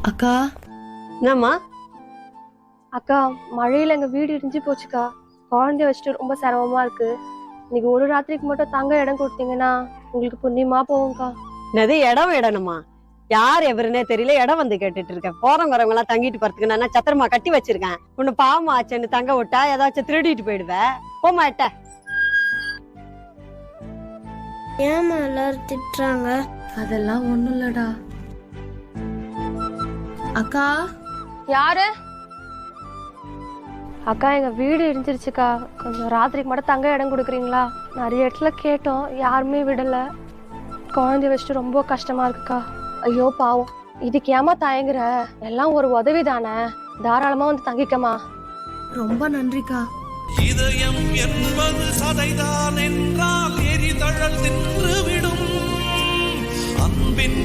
அக்கா. என்னம்மா? அக்கா, மழையில எங்க வீடு இடிஞ்சு போச்சுக்கா. குழந்தைய வச்சுட்டு ரொம்ப சிரமமா இருக்கு. இன்னைக்கு ஒரு ராத்திரிக்கு மட்டும் தங்க இடம் கொடுத்தீங்கன்னா உங்களுக்கு புண்ணியமா போகும்க்கா. என்னது இடம் இடணுமா? யார் எவருன்னே தெரியல, இடம் வந்து கேட்டுட்டு இருக்கேன். போறவங்க எல்லாம் தங்கிட்டு போறதுக்கு நான் சத்திரமா கட்டி வச்சிருக்கேன். உன்னை பாவமா ஆச்சுன்னு தங்க விட்டா ஏதாச்சும் திருடிட்டு போயிடுவேன். போமாட்ட. ஏமா எல்லாரும் திட்டுறாங்க? அதெல்லாம் ஒண்ணும் இல்லடா. அக்கா. யாரு? அக்கா, எங்க வீடு இடிஞ்சிருச்சுக்கா. கொஞ்சம் ராத்திரிக்கு மட்டும் தங்க இடம் கொடுக்குறீங்களா? நிறைய இடத்துல கேட்டோம், யாருமே விடல. குழந்தைய வச்சுட்டு ரொம்ப கஷ்டமா இருக்குக்கா. ஐயோ பாவம், இதுக்கு ஏமா தயங்குற? எல்லாம் ஒரு உதவி தானே, தாராளமா வந்து தங்கிக்கமா. ரொம்ப நன்றிக்கா. இதயம் என்பது சதைதான் என்றால் எரிதழல் தின்றுவிடும் அன்பின்